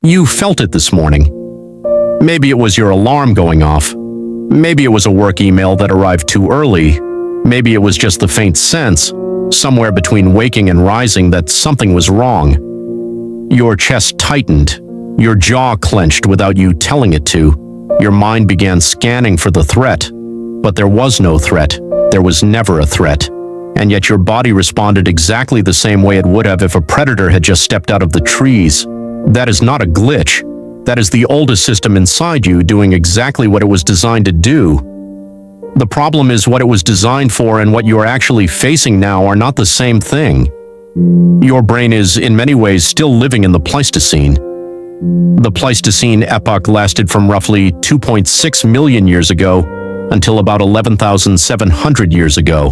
You felt it this morning. Maybe it was your alarm going off. Maybe it was a work email that arrived too early. Maybe it was just the faint sense, somewhere between waking and rising, that something was wrong. Your chest tightened. Your jaw clenched without you telling it to. Your mind began scanning for the threat. But there was no threat. There was never a threat. And yet your body responded exactly the same way it would have if a predator had just stepped out of the trees. That is not a glitch. That is the oldest system inside you doing exactly what it was designed to do. The problem is what it was designed for and what you are actually facing now are not the same thing. Your brain is, in many ways, still living in the Pleistocene. The Pleistocene epoch lasted from roughly 2.6 million years ago until about 11,700 years ago.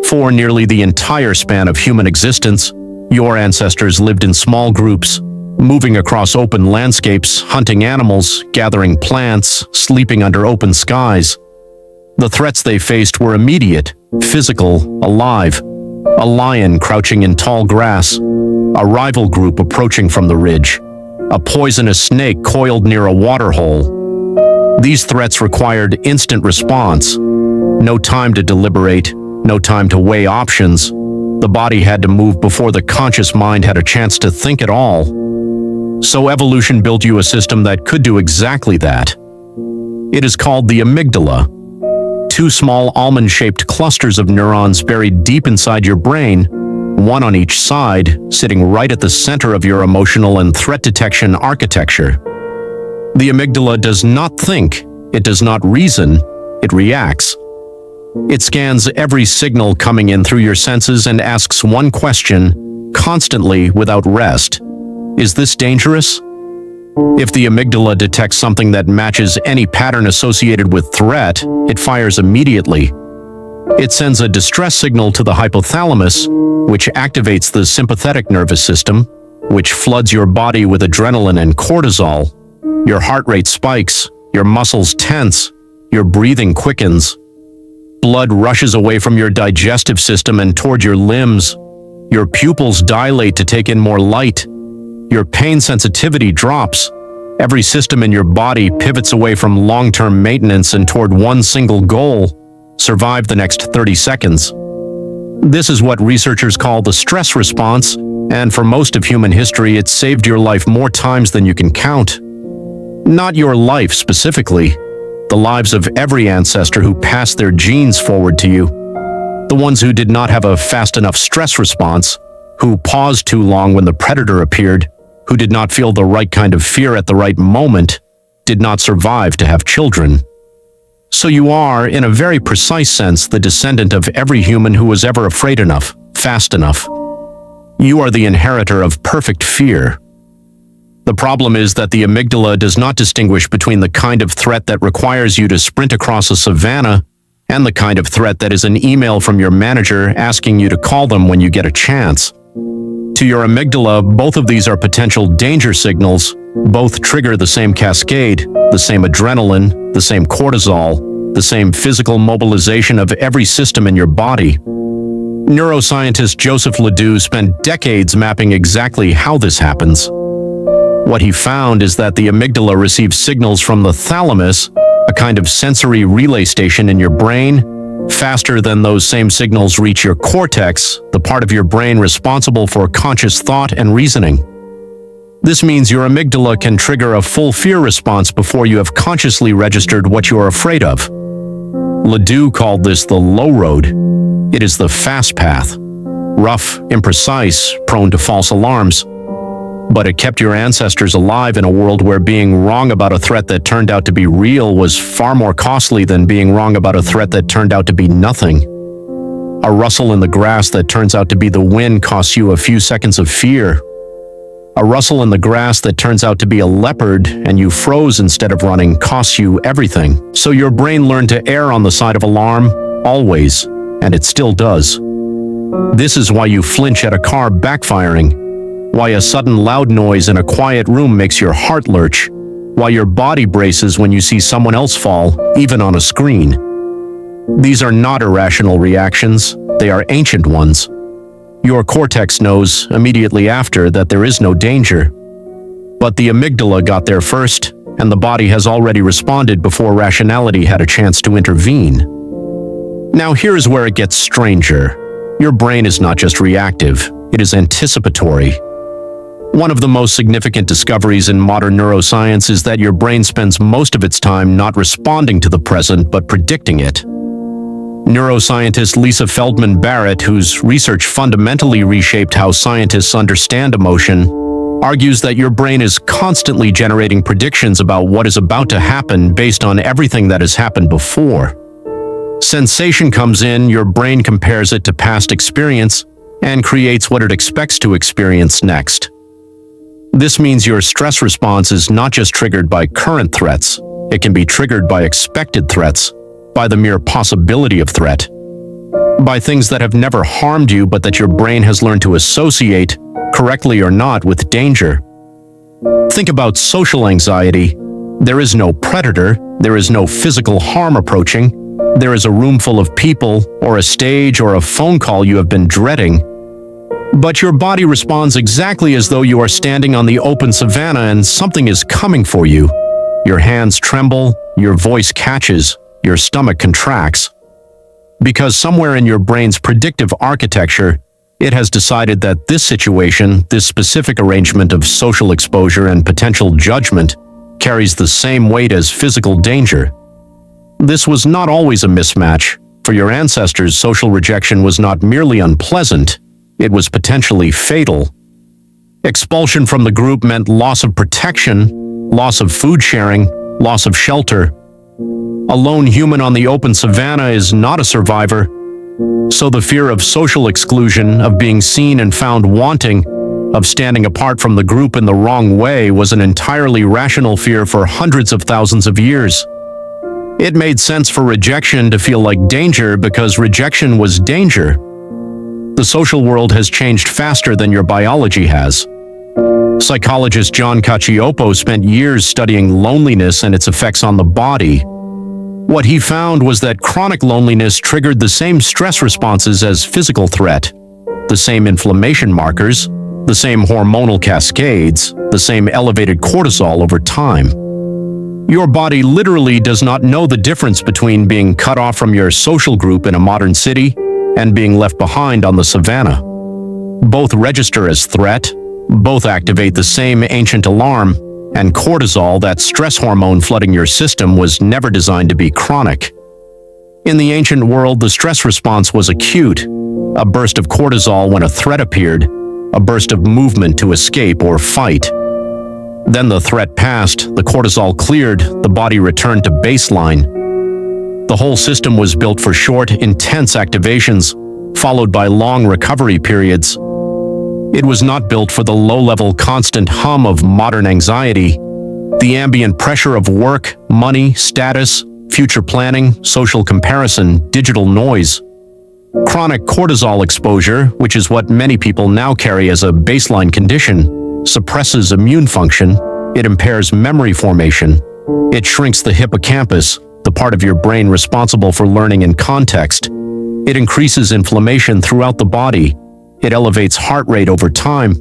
For nearly the entire span of human existence, your ancestors lived in small groups, moving across open landscapes, hunting animals, gathering plants, sleeping under open skies. The threats they faced were immediate, physical, alive. A lion crouching in tall grass, a rival group approaching from the ridge, a poisonous snake coiled near a waterhole. These threats required instant response. No time to deliberate, no time to weigh options. The body had to move before the conscious mind had a chance to think at all. So evolution built you a system that could do exactly that. It is called the amygdala. Two small almond-shaped clusters of neurons buried deep inside your brain, one on each side, sitting right at the center of your emotional and threat detection architecture. The amygdala does not think, it does not reason, it reacts. It scans every signal coming in through your senses and asks one question, constantly without rest. Is this dangerous? If the amygdala detects something that matches any pattern associated with threat, it fires immediately. It sends a distress signal to the hypothalamus, which activates the sympathetic nervous system, which floods your body with adrenaline and cortisol. Your heart rate spikes, your muscles tense, your breathing quickens. Blood rushes away from your digestive system and toward your limbs. Your pupils dilate to take in more light. Your pain sensitivity drops. Every system in your body pivots away from long-term maintenance and toward one single goal: survive the next 30 seconds. This is what researchers call the stress response, and for most of human history, it's saved your life more times than you can count. Not your life specifically, the lives of every ancestor who passed their genes forward to you. The ones who did not have a fast enough stress response, who paused too long when the predator appeared, who did not feel the right kind of fear at the right moment, did not survive to have children. So you are, in a very precise sense, the descendant of every human who was ever afraid enough, fast enough. You are the inheritor of perfect fear. The problem is that the amygdala does not distinguish between the kind of threat that requires you to sprint across a savanna and the kind of threat that is an email from your manager asking you to call them when you get a chance. To your amygdala, both of these are potential danger signals. Both trigger the same cascade, the same adrenaline, the same cortisol, the same physical mobilization of every system in your body. Neuroscientist Joseph Ledoux spent decades mapping exactly how this happens. What he found is that the amygdala receives signals from the thalamus, a kind of sensory relay station in your brain, faster than those same signals reach your cortex, the part of your brain responsible for conscious thought and reasoning. This means your amygdala can trigger a full fear response before you have consciously registered what you are afraid of. Ledoux called this the low road. It is the fast path. Rough, imprecise, prone to false alarms. But it kept your ancestors alive in a world where being wrong about a threat that turned out to be real was far more costly than being wrong about a threat that turned out to be nothing. A rustle in the grass that turns out to be the wind costs you a few seconds of fear. A rustle in the grass that turns out to be a leopard and you froze instead of running costs you everything. So your brain learned to err on the side of alarm, always, and it still does. This is why you flinch at a car backfiring. Why a sudden loud noise in a quiet room makes your heart lurch, why your body braces when you see someone else fall, even on a screen. These are not irrational reactions, they are ancient ones. Your cortex knows, immediately after, that there is no danger. But the amygdala got there first, and the body has already responded before rationality had a chance to intervene. Now here's where it gets stranger. Your brain is not just reactive, it is anticipatory. One of the most significant discoveries in modern neuroscience is that your brain spends most of its time not responding to the present but predicting it. Neuroscientist Lisa Feldman Barrett, whose research fundamentally reshaped how scientists understand emotion, argues that your brain is constantly generating predictions about what is about to happen based on everything that has happened before. Sensation comes in, your brain compares it to past experience and creates what it expects to experience next. This means your stress response is not just triggered by current threats, it can be triggered by expected threats, by the mere possibility of threat, by things that have never harmed you but that your brain has learned to associate, correctly or not, with danger. Think about social anxiety. There is no predator, there is no physical harm approaching, there is a room full of people, or a stage, or a phone call you have been dreading. But your body responds exactly as though you are standing on the open savanna and something is coming for you. Your hands tremble, your voice catches, your stomach contracts. Because somewhere in your brain's predictive architecture, it has decided that this situation, this specific arrangement of social exposure and potential judgment, carries the same weight as physical danger. This was not always a mismatch. For your ancestors, social rejection was not merely unpleasant, it was potentially fatal. Expulsion from the group meant loss of protection, loss of food sharing, loss of shelter. A lone human on the open savanna is not a survivor, so the fear of social exclusion, of being seen and found wanting, of standing apart from the group in the wrong way was an entirely rational fear for hundreds of thousands of years. It made sense for rejection to feel like danger because rejection was danger. The social world has changed faster than your biology has. Psychologist John Cacioppo spent years studying loneliness and its effects on the body. What he found was that chronic loneliness triggered the same stress responses as physical threat, the same inflammation markers, the same hormonal cascades, the same elevated cortisol over time. Your body literally does not know the difference between being cut off from your social group in a modern city and being left behind on the savanna. Both register as threat, both activate the same ancient alarm, and cortisol, that stress hormone flooding your system, was never designed to be chronic. In the ancient world, the stress response was acute, a burst of cortisol when a threat appeared, a burst of movement to escape or fight. Then the threat passed, the cortisol cleared, the body returned to baseline. The whole system was built for short, intense activations, followed by long recovery periods. It was not built for the low-level, constant hum of modern anxiety, the ambient pressure of work, money, status, future planning, social comparison, digital noise. Chronic cortisol exposure, which is what many people now carry as a baseline condition, suppresses immune function, it impairs memory formation, it shrinks the hippocampus, the part of your brain responsible for learning in context. It increases inflammation throughout the body. It elevates heart rate over time.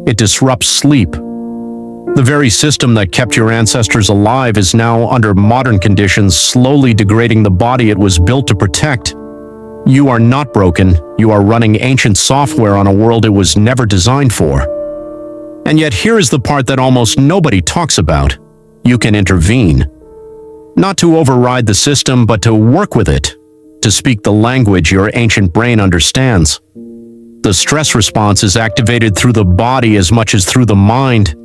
It disrupts sleep. The very system that kept your ancestors alive is now, under modern conditions, slowly degrading the body it was built to protect. You are not broken. You are running ancient software on a world it was never designed for. And yet here is the part that almost nobody talks about. You can intervene. Not to override the system, but to work with it, to speak the language your ancient brain understands. The stress response is activated through the body as much as through the mind.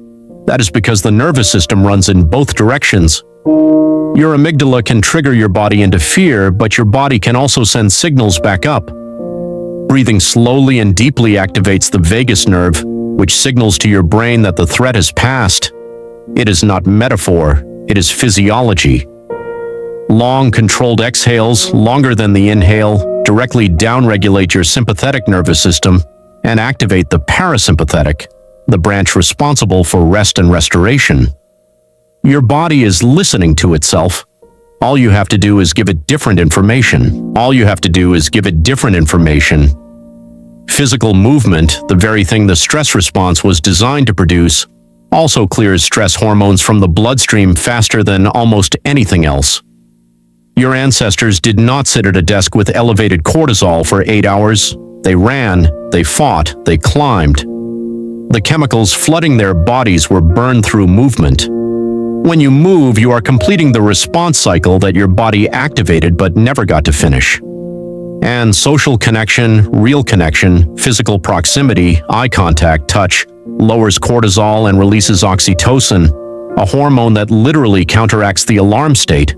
That is because the nervous system runs in both directions. Your amygdala can trigger your body into fear, but your body can also send signals back up. Breathing slowly and deeply activates the vagus nerve, which signals to your brain that the threat has passed. It is not metaphor, it is physiology. Long, controlled exhales, longer than the inhale, directly downregulate your sympathetic nervous system and activate the parasympathetic, the branch responsible for rest and restoration. Your body is listening to itself. All you have to do is give it different information. Physical movement, the very thing the stress response was designed to produce, also clears stress hormones from the bloodstream faster than almost anything else. Your ancestors did not sit at a desk with elevated cortisol for 8 hours. They ran, they fought, they climbed. The chemicals flooding their bodies were burned through movement. When you move, you are completing the response cycle that your body activated but never got to finish. And social connection, real connection, physical proximity, eye contact, touch, lowers cortisol and releases oxytocin, a hormone that literally counteracts the alarm state.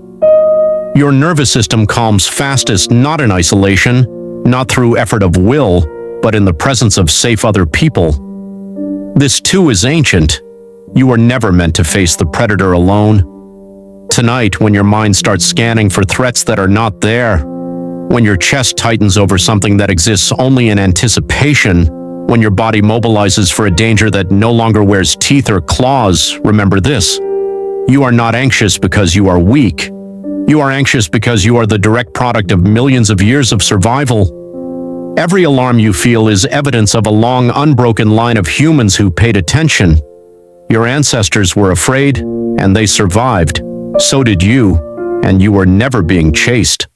Your nervous system calms fastest not in isolation, not through effort of will, but in the presence of safe other people. This too is ancient. You were never meant to face the predator alone. Tonight, when your mind starts scanning for threats that are not there, when your chest tightens over something that exists only in anticipation, when your body mobilizes for a danger that no longer wears teeth or claws, remember this: you are not anxious because you are weak. You are anxious because you are the direct product of millions of years of survival. Every alarm you feel is evidence of a long, unbroken line of humans who paid attention. Your ancestors were afraid, and they survived. So did you, and you were never being chased.